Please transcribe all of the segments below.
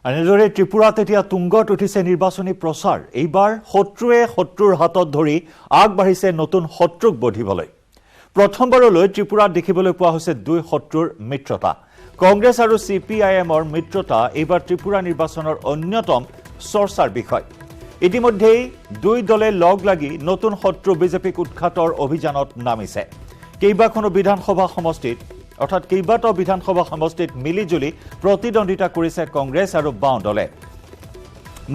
এনেদৰে ত্ৰিপুৰাত এতিয়া তুংগত উঠিছে নিৰ্বাচনী প্ৰচাৰ। এইবাৰ শত্ৰুৱে শত্ৰুৰ হাতত ধৰি আগবাঢ়িছে নতুন শত্ৰুক বধিবলৈ। প্ৰথমবাৰলৈ ত্ৰিপুৰাত দেখিবলৈ পোৱা হৈছে দুই শত্ৰুৰ মিত্ৰতা। কংগ্ৰেছ আৰু CPIMৰ মিত্ৰতা এইবাৰ ত্ৰিপুৰা নিৰ্বাচনৰ অন্যতম চৰ্চাৰ বিষয়। ইতিমধ্যেই দুই দলে লগ লাগি নতুন শত্ৰু বিজেপিক উৎখাতৰ অভিযানত নামিছে। কেইবাখনো বিধানসভা সমষ্টিত কেইবাটাও বিধানসভা সমষ্টিত মিলিজুলি প্ৰতিদ্বন্দ্বিতা কৰিছে কংগ্ৰেছ আৰু বাওঁ দলে।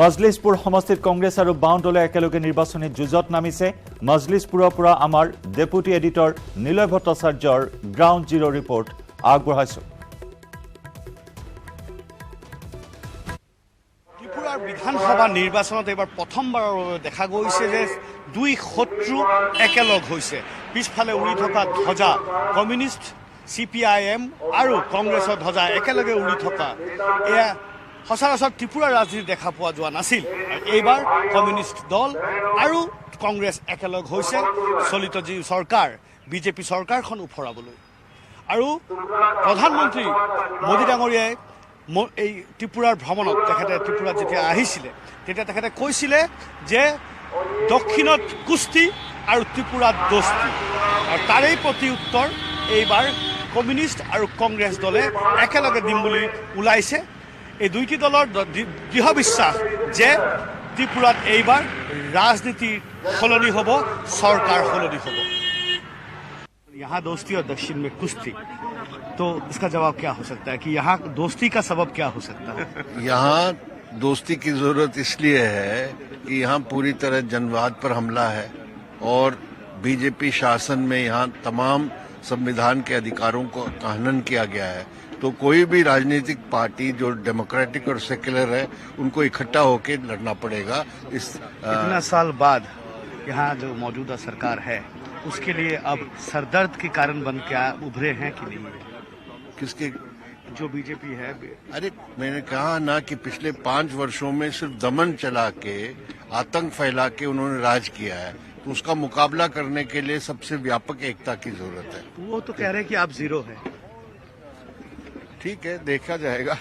মজলিছপুৰ সমষ্টিত কংগ্ৰেছ আৰু বাওঁ দলে একেলগে নিৰ্বাচনী যুঁজত নামিছে। মজলিছপুৰৰ পৰা আমাৰ ডেপুটি এডিটৰ নিলয় ভট্টাচাৰ্যৰ গ্ৰাউণ্ড জিৰ' ৰিপৰ্ট আগবঢ়াইছো। ত্ৰিপুৰাৰ বিধানসভা নিৰ্বাচনত এইবাৰ প্ৰথমবাৰৰ বাবে দেখা গৈছে যে দুই শত্ৰু একেলগ হৈছে। পিছফালে উৰি থকা ধ্বজা কমিউনিষ্ট CPIM আৰু কংগ্ৰেছৰ ধ্বজা একেলগে উৰি থকা এয়া সচৰাচৰ ত্ৰিপুৰাৰ ৰাজনীতি দেখা পোৱা যোৱা নাছিল। এইবাৰ কমিউনিষ্ট দল আৰু কংগ্ৰেছ একেলগ হৈছে চলিত যি চৰকাৰ বিজেপি চৰকাৰখন উফৰাবলৈ। আৰু প্ৰধানমন্ত্ৰী মোদী ডাঙৰীয়াই এই ত্ৰিপুৰাৰ ভ্ৰমণত ত্ৰিপুৰাত যেতিয়া আহিছিলে তেতিয়া তেখেতে কৈছিলে যে দক্ষিণত কুস্তি আৰু ত্ৰিপুৰাত দোস্তি। আৰু তাৰেই প্ৰতি উত্তৰ এইবাৰ কমিউনিষ্ট আৰু কংগ্ৰেছ দলে একেলগে দিম বুলি ওলাইছে। এই দুইটি দলৰ দৃঢ় বিশ্বাস যে ত্ৰিপুৰাত এইবাৰ ৰাজনীতি সলনি হ'ব, চৰকাৰ সলনি হ'ব। यहाँ दोस्ती और दक्षिण में कुश्ती, तो इसका जवाब क्या हो सकता है कि यहाँ दोस्ती का सबब क्या हो सकता है? यहाँ दोस्ती की जरूरत इसलिए है कि यहाँ पूरी तरह जनवाद पर हमला है और बीजेपी शासन में यहाँ तमाम संविधान के अधिकारों को हनन किया गया है। तो कोई भी राजनीतिक पार्टी जो डेमोक्रेटिक और सेक्युलर है उनको इकट्ठा होकर लड़ना पड़ेगा। इतना साल बाद यहाँ जो मौजूदा सरकार है उसके लिए अब सरदर्द के कारण बन के उभरे हैं कि नहीं? किसके? जो बीजेपी है। अरे मैंने कहा ना कि पिछले 5 वर्षों में सिर्फ दमन चला के आतंक फैला के उन्होंने राज किया है। तो उसका मुकाबला करने के लिए सबसे व्यापक एकता की जरूरत है। वो तो कह रहे हैं कि आप जीरो हैं। ठीक है, देखा जाएगा।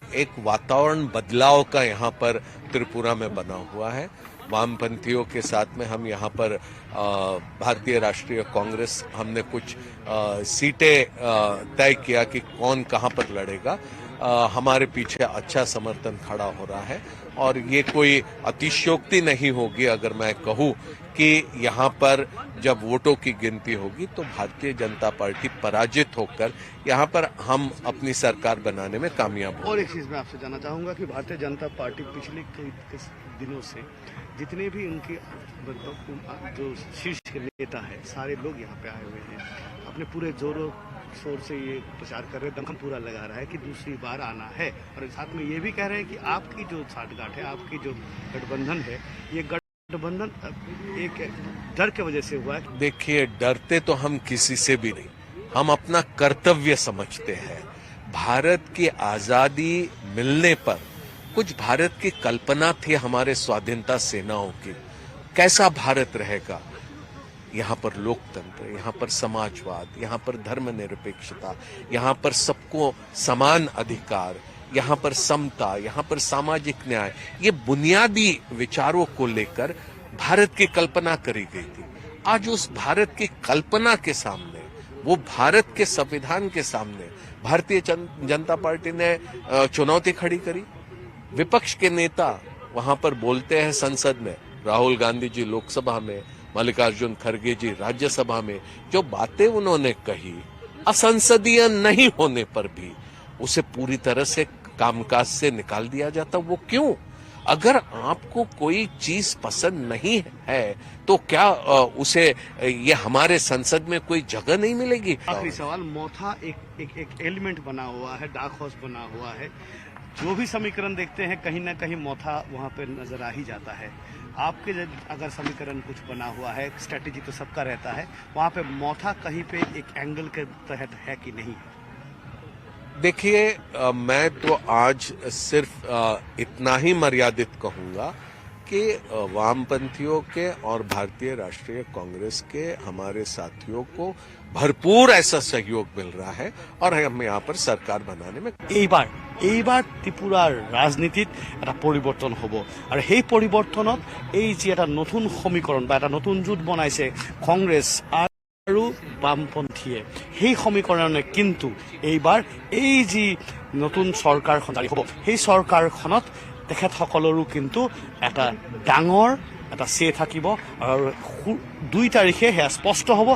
एक वातावरण बदलाव का यहाँ पर त्रिपुरा में बना हुआ है। वामपंथियों के साथ में हम यहाँ पर भारतीय राष्ट्रीय कांग्रेस हमने कुछ सीटें तय किया कि कौन कहाँ पर लड़ेगा। हमारे पीछे अच्छा समर्थन खड़ा हो रहा है और ये कोई अतिशयोक्ति नहीं होगी अगर मैं कहूँ कि यहाँ पर जब वोटों की गिनती होगी तो भारतीय जनता पार्टी पराजित होकर यहाँ पर हम अपनी सरकार बनाने में कामयाब होंगे। और एक चीज मैं आपसे जानना चाहूंगा कि भारतीय जनता पार्टी पिछले कई दिनों से जितने भी उनके जो शीर्ष के नेता है सारे लोग यहाँ पे आए हुए हैं, अपने पूरे जोरों शोर से ये प्रचार कर रहे हैं, दमखम पूरा लगा रहा है कि दूसरी बार आना है। और साथ में ये भी कह रहे हैं कि आपकी जो साठगांठ है, आपकी जो गठबंधन है, ये गठबंधन एक डर के वजह से हुआ है। देखिए, डरते तो हम किसी से भी नहीं, हम अपना कर्तव्य समझते हैं। भारत की आजादी मिलने पर कुछ भारत की कल्पना थी हमारे स्वाधीनता सेनाओं की, कैसा भारत रहेगा। यहाँ पर लोकतंत्र, यहाँ पर समाजवाद, यहाँ पर धर्मनिरपेक्षता, यहाँ पर सबको समान अधिकार, यहाँ पर समता, यहाँ पर सामाजिक न्याय, ये बुनियादी विचारों को लेकर भारत की कल्पना करी गई थी। आज उस भारत की कल्पना के सामने, वो भारत के संविधान के सामने भारतीय जनता पार्टी ने चुनौती खड़ी करी। विपक्ष के नेता वहां पर बोलते हैं संसद में, राहुल गांधी जी लोकसभा में, मल्लिकार्जुन खड़गे जी राज्यसभा में, जो बातें उन्होंने कही असंसदीय नहीं होने पर भी उसे पूरी तरह से कामकाज से निकाल दिया जाता। वो क्यों? अगर आपको कोई चीज पसंद नहीं है तो क्या उसे ये हमारे संसद में कोई जगह नहीं मिलेगी? आखिरी सवाल, मोथा एक एलिमेंट बना हुआ है, डार्क हॉर्स बना हुआ है। जो भी समीकरण देखते हैं कहीं ना कहीं मोथा वहां पे नजर आ ही जाता है। आपके अगर समीकरण कुछ बना हुआ है, स्ट्रेटेजी तो सबका रहता है, वहां पे मोथा कहीं पे एक एंगल के तहत है कि नहीं? देखिए, मैं तो आज सिर्फ इतना ही मर्यादित कहूंगा कि वामपंथियों के और भारतीय राष्ट्रीय कांग्रेस के हमारे साथियों को भरपूर ऐसा सहयोग मिल रहा है और हम यहाँ पर सरकार बनाने में। एक बार এইবাৰ ত্ৰিপুৰাৰ ৰাজনীতিত এটা পৰিৱৰ্তন হ'ব আৰু সেই পৰিৱৰ্তনত এই যি এটা নতুন সমীকৰণ বা এটা নতুন জোঁট বনাইছে কংগ্ৰেছ আৰু বামপন্থীয়ে, সেই সমীকৰণে কিন্তু এইবাৰ এই যি নতুন চৰকাৰখন জাৰি হ'ব সেই চৰকাৰখনত তেখেতসকলৰো কিন্তু এটা ডাঙৰ এটা চে থাকিব আৰু 2 তাৰিখে সেয়া স্পষ্ট হ'ব